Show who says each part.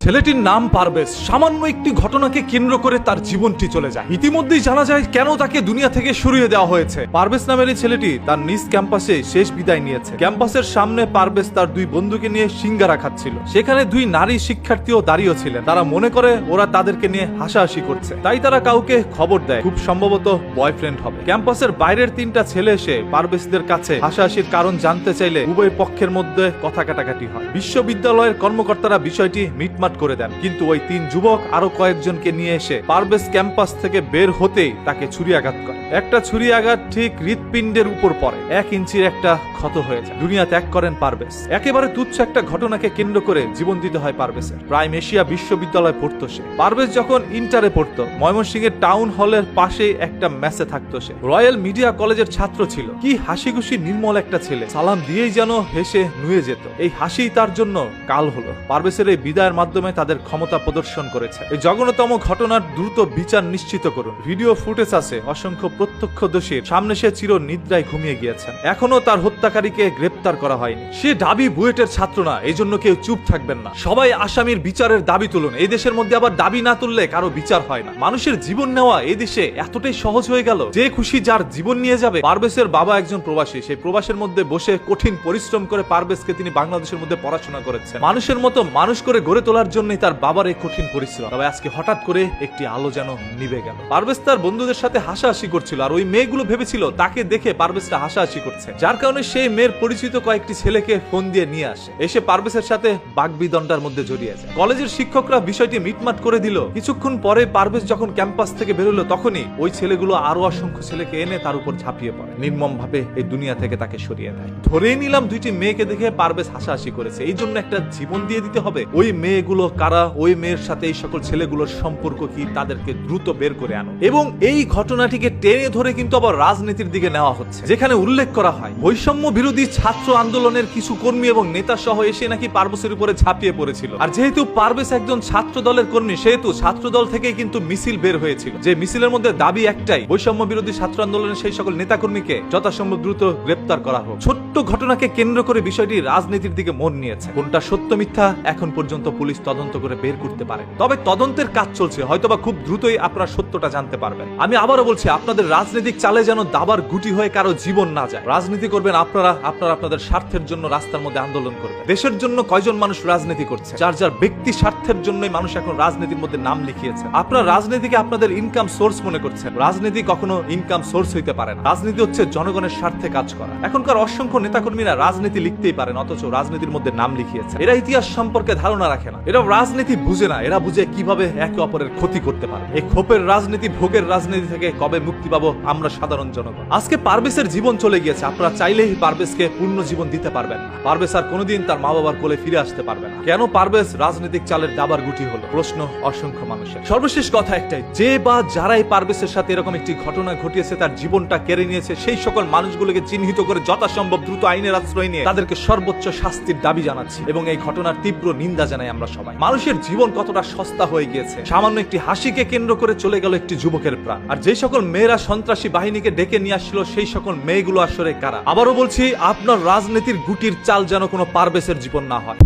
Speaker 1: ছেলেটির নাম পারভেজ। সামান্য একটি ঘটনাকে কেন্দ্র করে তার জীবনটি চলে যায়। ইতিমধ্যেই জানা যায় কেন তাকে দুনিয়া থেকে সরিয়ে দেওয়া হয়েছে। পারভেজ নামের এই ছেলেটি তার নিজ ক্যাম্পাসে শেষ বিদায় নিয়েছে। ক্যাম্পাসের সামনে পারভেজ তার দুই বন্ধুকে নিয়ে সিঙ্গারা খাচ্ছিল। সেখানে দুই নারী শিক্ষার্থীও দাঁড়িয়ে ছিলেন। তারা মনে করে ওরা তাদেরকে নিয়ে হাসাহাসি করছে, তাই তারা কাউকে খবর দেয় খুব সম্ভবত বয়ফ্রেন্ড হবে। ক্যাম্পাসের বাইরের তিনটা ছেলে এসে পারভেজদের কাছে হাসাহাসির কারণ জানতে চাইলে উভয় পক্ষের মধ্যে কথা কাটাকাটি হয়। বিশ্ববিদ্যালয়ের কর্মকর্তারা বিষয়টি মিটমাট করে দেন, কিন্তু ওই তিন যুবক আরো কয়েকজনকে নিয়ে এসে পারভেজ ক্যাম্পাস থেকে বের হতেই তাকে ছুরিয়াঘাত করে। একটা ছুরিয়াঘাত ঠিক হৃৎপিণ্ডের উপর পড়ে, 1 ইঞ্চির একটা ক্ষত হয়ে যায়। দুনিয়া ত্যাগ করেন পারভেজ। একেবারে তুচ্ছ একটা ঘটনাকে কেন্দ্র করে জীবন দিতে হয় পারভেজের। প্রাইম এশিয়া বিশ্ববিদ্যালয়ে পড়তো সে। পারভেজ যখন ইন্টারে পড়তো, ময়মনসিংহের টাউন হলের পাশে একটা মেসে থাকতো সে। রয়্যাল মিডিয়া কলেজের ছাত্র ছিল। কি হাসি খুশি নির্মল একটা ছেলে, সালাম দিয়েই যেন হেসে নুয়ে যেত। এই হাসি তার জন্য কাল হলো। পারভেজের এই বিদায়ের মাধ্যমে তাদের ক্ষমতা প্রদর্শন করেছে। এই জঘন্যতম ঘটনার দ্রুত বিচার নিশ্চিত করুন। ভিডিও ফুটেজ আছে অসংখ্য প্রত্যক্ষদর্শীর সামনে। সে চির নিদ্রায় ঘুমিয়ে গিয়েছেন। এখনো তার হত্যাকারীকে গ্রেপ্তার করা হয়নি। সে ঢাবি বুয়েটের ছাত্র না, এই জন্য কেউ চুপ থাকবেন না। সবাই আসামির বিচারের দাবি তুলুন। এই দেশের মধ্যে আবার দাবি না তুললে কারো বিচার হয় না। মানুষের জীবন নেওয়া এই দেশে এতটাই সহজ হয়ে গেল, যে খুশি যার জীবন নিয়ে যাবে। পারভেজের বাবা একজন প্রবাসী। সেই প্রবাসের মধ্যে বসে কঠিন পরিশ্রম করে পারভেজকে তিনি বাংলাদেশের মধ্যে পড়াশোনা করেছেন। মানুষের মতো মানুষ করে গড়ে তোলার জন্যই তার বাবার এই কঠিন পরিশ্রম। তবে আজকে হঠাৎ করে একটি আলো যেন নিভে গেল। পারভেজ তার বন্ধুদের সাথে হাসাহাসি করছিল, আর ওই মেয়েগুলো ভেবেছিল তাকে দেখে পারভেজটা হাসাহাসি করছে, যার কারণে সেই মেয়ের পরিচিত কয়েকটি ছেলেকে ফোন দিয়ে নিয়ে আসে। এসে পারভেজের সাথে বাগবিদণ্ডার মধ্যে জড়িয়ে যায়। কলেজের শিক্ষকরা বিষয়টি মিটমাট করে দিল। কিছুক্ষণ পরে পারভেজ যখন ক্যাম্পাস থেকে বেরোলো, তখনই ওই ছেলেগুলো আরো অসংখ্য ছেলেকে এনে তার উপর ঝাঁপিয়ে পড়ে, নির্মম ভাবে এই দুনিয়া থেকে তাকে সরিয়ে দেয়। ধরেই নিলাম দুইটি মেয়েকে দেখে পারভেজ হাসাহাসি করেছে, এই জন্য একটা জীবন দিয়ে দিতে হবে। ওই মেয়েগুলো কারা, ওই মেয়ের সাথে এই সকল ছেলেগুলোর সম্পর্ক কি, তাদেরকে দ্রুত বের করে আনো। এবং এই ঘটনাটিকে টেনে ধরে কিন্তু আবার রাজনীতির দিকে নেওয়া হচ্ছে, যেখানে উল্লেখ করা হয় বৈষম্য বিরোধী ছাত্র আন্দোলনের কিছু কর্মী এবং নেতা সহ এসে নাকি পারভেজের উপরে ঝাঁপিয়ে পড়েছিল। আর যেহেতু পারভেজ একজন ছাত্র দলের কর্মী, সেহেতু ছাত্র দল থেকেই কিন্তু মিছিল বের হয়েছিল, যে মিছিলের মধ্যে দাবি একটাই, বৈষম্য বিরোধী ছাত্র আন্দোলনের সেই সকল নেতাকর্মীকে যথাসম্ভব দ্রুত গ্রেপ্তার করা হোক। ছোট্ট ঘটনাকে কেন্দ্র করে বিষয়টি রাজনীতির দিকে মন নিয়েছে। কোনটা সত্য মিথ্যা এখন পর্যন্ত পুলিশ তদন্ত করে বের করতে পারে, তবে তদন্তের কাজ চলছে। হয়তোবা খুব দ্রুতই আপনারা সত্যটা জানতে পারবেন। আমি আবারও বলছি, আপনাদের রাজনৈতিক চালে যেন দাবার গুটি হয়ে কারো জীবন না যায়। রাজনীতি করবেন আপনারা আপনাদের স্বার্থের জন্য, রাস্তার মধ্যে আন্দোলন করবেন। দেশের জন্য কয়জন মানুষ রাজনীতি করছে? যার যার ব্যক্তি স্বার্থের জন্যই মানুষ এখন রাজনীতির মধ্যে নাম লিখিয়েছে। আপনারা রাজনীতিকে আপনাদের ইনকাম সোর্স মনে করছেন। রাজনীতি কখনো ইনকাম সোর্স হইতে পারে না। রাজনীতি হচ্ছে জনগণের স্বার্থে কাজ করা। এখনকার অসংখ্য নেতাকর্মীরা রাজনীতি লিখতেই পারেন, অথচ রাজনীতির মধ্যে নাম লিখিয়েছে। এরা ইতিহাস সম্পর্কে ধারণা রাখে না, এরা রাজনীতি বুঝে না। এরা বুঝে কিভাবে একে অপরের ক্ষতি করতে পারে। এই ক্ষোভের রাজনীতি, ভোগের রাজনীতি থেকে কবে মুক্তি পাবো আমরা সাধারণ জনগণ? আজকে পারভেজের জীবন চলে গিয়েছে, আপনারা চাইলেই পারভেজকে পূর্ণ জীবন দিতে পারবেন না। পারভেজ আর কোনোদিন তার মা বাবার কোলে ফিরে আসতে পারবে না। কেন পারভেজ রাজনৈতিক চালের দাবার গুটি হলো? প্রশ্ন অসংখ্য মানুষের। সর্বশেষ কথা একটাই, যে বা যারাই পারভেজের সাথে এরকম একটি ঘটনা ঘটিয়েছে, তার জীবনটা কেড়ে নিয়েছে, সেই সকল মানুষগুলোকে চিহ্নিত করে যথাসম্ভব দ্রুত আইনের আশ্রয় নিয়ে তাদেরকে সর্বোচ্চ শাস্তির দাবি জানাচ্ছি, এবং এই ঘটনার তীব্র নিন্দা জানাই আমরা সবাই। মানুষের জীবন কতটা সস্তা হয়ে গিয়েছে। সামান্য একটি হাসিকে কেন্দ্র করে চলে গেল একটি যুবকের প্রাণ। আর যে সকল মেয়েরা সন্ত্রাসী বাহিনীকে ডেকে নিয়ে আসছিল, সেই সকল মেয়েগুলো আসলে কারা? আবারও বলছি, আপনার রাজনীতির গুটির চাল যেন কোনো পারভেজের জীবন না হয়।